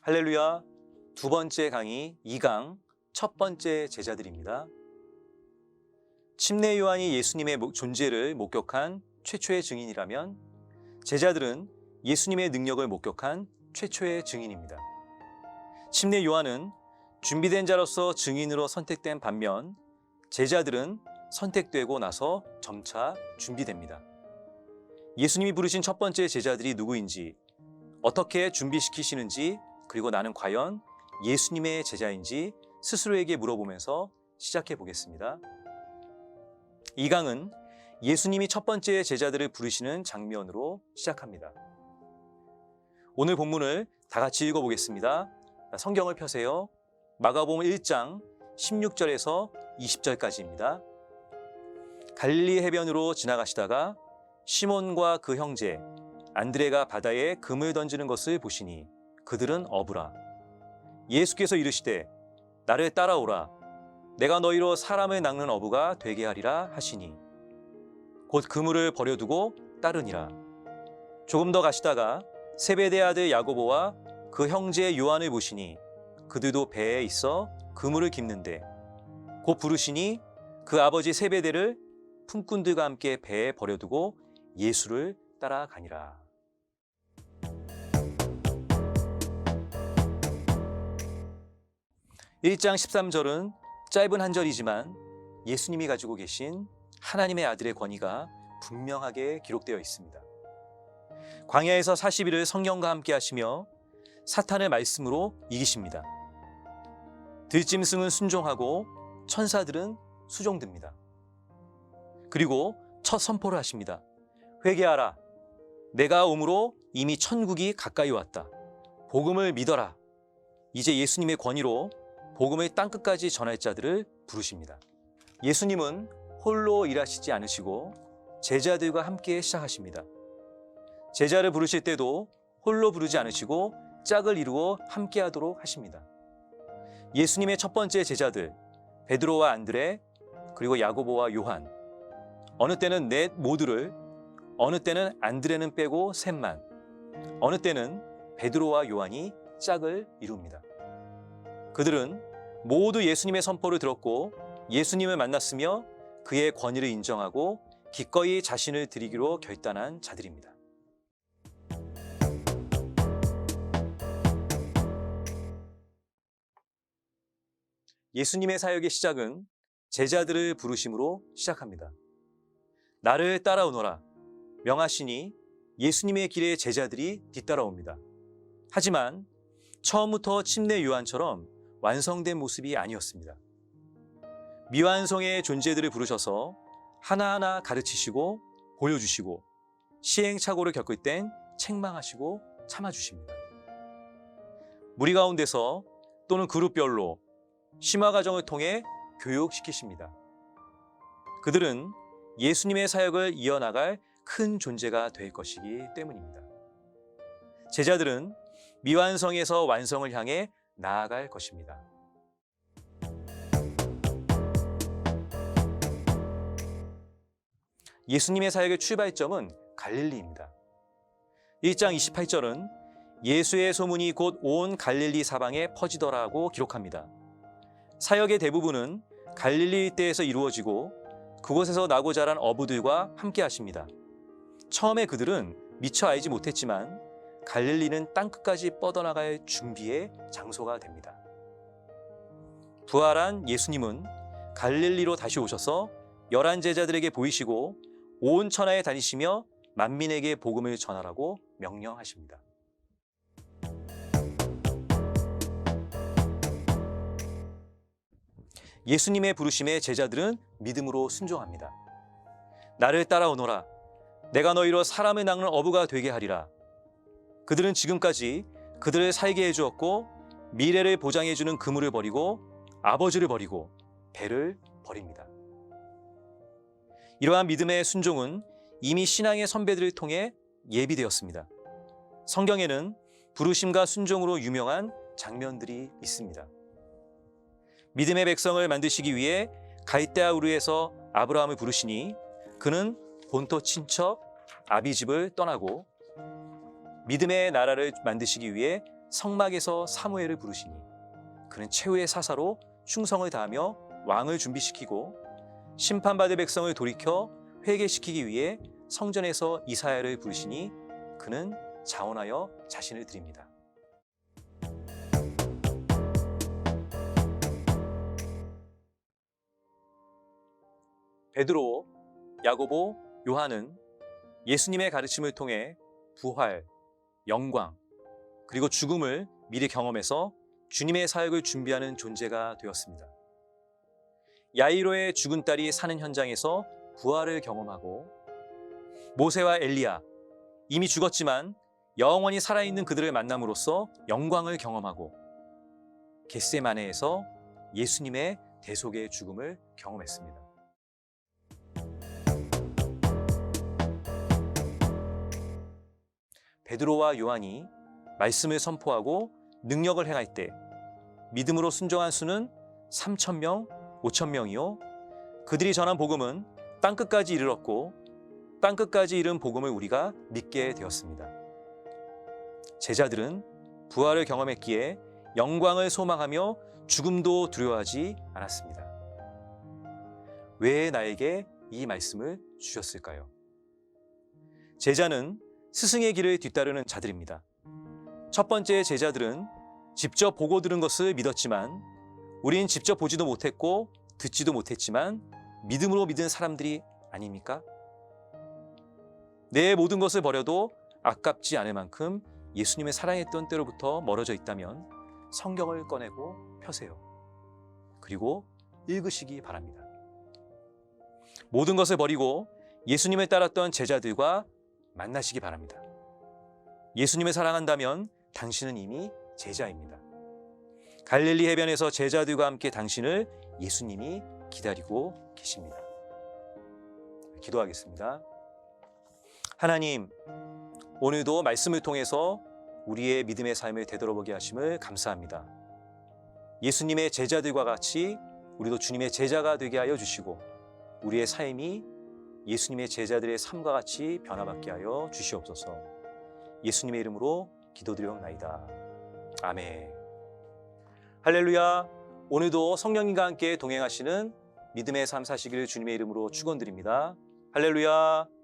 할렐루야, 두 번째 강의 2강 첫 번째 제자들입니다. 침례 요한이 예수님의 존재를 목격한 최초의 증인이라면 제자들은 예수님의 능력을 목격한 최초의 증인입니다. 침례 요한은 준비된 자로서 증인으로 선택된 반면 제자들은 선택되고 나서 점차 준비됩니다. 예수님이 부르신 첫 번째 제자들이 누구인지, 어떻게 준비시키시는지, 그리고 나는 과연 예수님의 제자인지 스스로에게 물어보면서 시작해 보겠습니다. 이 강은 예수님이 첫 번째 제자들을 부르시는 장면으로 시작합니다. 오늘 본문을 다 같이 읽어보겠습니다. 성경을 펴세요. 마가복음 1장 16절에서 20절까지입니다. 갈릴리 해변으로 지나가시다가 시몬과 그 형제 안드레가 바다에 금을 던지는 것을 보시니 그들은 어부라. 예수께서 이르시되 나를 따라오라. 내가 너희로 사람을 낚는 어부가 되게 하리라 하시니 곧 그물을 버려두고 따르니라. 조금 더 가시다가 세베대 아들 야고보와 그 형제 요한을 보시니 그들도 배에 있어 그물을 깁는데 곧 부르시니 그 아버지 세베대를 품꾼들과 함께 배에 버려두고 예수를 따라가니라. (1장 13절은) 짧은 한 절이지만 예수님이 가지고 계신 하나님의 아들의 권위가 분명하게 기록되어 있습니다. 광야에서 40일을 성령과 함께 하시며 사탄을 말씀으로 이기십니다. 들짐승은 순종하고 천사들은 수종듭니다. 그리고 첫 선포를 하십니다. 회개하라. 내가 오므로 이미 천국이 가까이 왔다. 복음을 믿어라. 이제 예수님의 권위로 복음을 땅끝까지 전할 자들을 부르십니다. 예수님은 홀로 일하시지 않으시고 제자들과 함께 시작하십니다. 제자를 부르실 때도 홀로 부르지 않으시고 짝을 이루어 함께 하도록 하십니다. 예수님의 첫 번째 제자들 베드로와 안드레 그리고 야고보와 요한, 어느 때는 넷 모두를, 어느 때는 안드레는 빼고 셋만, 어느 때는 베드로와 요한이 짝을 이룹니다. 그들은 모두 예수님의 선포를 들었고 예수님을 만났으며 그의 권위를 인정하고 기꺼이 자신을 드리기로 결단한 자들입니다. 예수님의 사역의 시작은 제자들을 부르심으로 시작합니다. 나를 따라오너라 명하시니 예수님의 길에 제자들이 뒤따라옵니다. 하지만 처음부터 침례 요한처럼 완성된 모습이 아니었습니다. 미완성의 존재들을 부르셔서 하나하나 가르치시고 보여주시고 시행착오를 겪을 땐 책망하시고 참아주십니다. 무리 가운데서 또는 그룹별로 심화 과정을 통해 교육시키십니다. 그들은 예수님의 사역을 이어나갈 큰 존재가 될 것이기 때문입니다. 제자들은 미완성에서 완성을 향해 나아갈 것입니다. 예수님의 사역의 출발점은 갈릴리입니다. 1장 28절은 예수의 소문이 곧 온 갈릴리 사방에 퍼지더라고 기록합니다. 사역의 대부분은 갈릴리 일대에서 이루어지고 그곳에서 나고 자란 어부들과 함께 하십니다. 처음에 그들은 미처 알지 못했지만 갈릴리는 땅끝까지 뻗어나갈 준비의 장소가 됩니다. 부활한 예수님은 갈릴리로 다시 오셔서 11 제자들에게 보이시고 온 천하에 다니시며 만민에게 복음을 전하라고 명령하십니다. 예수님의 부르심에 제자들은 믿음으로 순종합니다. 나를 따라오너라. 내가 너희로 사람을 낚는 어부가 되게 하리라. 그들은 지금까지 그들을 살게 해주었고 미래를 보장해주는 그물을 버리고 아버지를 버리고 배를 버립니다. 이러한 믿음의 순종은 이미 신앙의 선배들을 통해 예비되었습니다. 성경에는 부르심과 순종으로 유명한 장면들이 있습니다. 믿음의 백성을 만드시기 위해 갈대아 우르에서 아브라함을 부르시니 그는 본토 친척 아비집을 떠나고 믿음의 나라를 만드시기 위해 성막에서 사무엘을 부르시니 그는 최후의 사사로 충성을 다하며 왕을 준비시키고 심판받을 백성을 돌이켜 회개시키기 위해 성전에서 이사야를 부르시니 그는 자원하여 자신을 드립니다. 베드로, 야고보, 요한은 예수님의 가르침을 통해 부활, 영광, 그리고 죽음을 미리 경험해서 주님의 사역을 준비하는 존재가 되었습니다. 야이로의 죽은 딸이 사는 현장에서 부활을 경험하고 모세와 엘리야, 이미 죽었지만 영원히 살아있는 그들을 만남으로써 영광을 경험하고 겟세마네에서 예수님의 대속의 죽음을 경험했습니다. 베드로와 요한이 말씀을 선포하고 능력을 행할 때 믿음으로 순종한 수는 3,000명, 5,000명이요. 그들이 전한 복음은 땅끝까지 이르렀고 땅끝까지 이른 복음을 우리가 믿게 되었습니다. 제자들은 부활을 경험했기에 영광을 소망하며 죽음도 두려워하지 않았습니다. 왜 나에게 이 말씀을 주셨을까요? 제자는 스승의 길을 뒤따르는 자들입니다. 첫 번째 제자들은 직접 보고 들은 것을 믿었지만 우린 직접 보지도 못했고 듣지도 못했지만 믿음으로 믿은 사람들이 아닙니까? 내 모든 것을 버려도 아깝지 않을 만큼 예수님을 사랑했던 때로부터 멀어져 있다면 성경을 꺼내고 펴세요. 그리고 읽으시기 바랍니다. 모든 것을 버리고 예수님을 따랐던 제자들과 만나시기 바랍니다. 예수님을 사랑한다면 당신은 이미 제자입니다. 갈릴리 해변에서 제자들과 함께 당신을 예수님이 기다리고 계십니다. 기도하겠습니다. 하나님, 오늘도 말씀을 통해서 우리의 믿음의 삶을 되돌아보게 하심을 감사합니다. 예수님의 제자들과 같이 우리도 주님의 제자가 되게 하여 주시고 우리의 삶이 예수님의 제자들의 삶과 같이 변화받게 하여 주시옵소서. 예수님의 이름으로 기도드리옵나이다. 아멘. 할렐루야. 오늘도 성령님과 함께 동행하시는 믿음의 삶 사시기를 주님의 이름으로 축원드립니다. 할렐루야.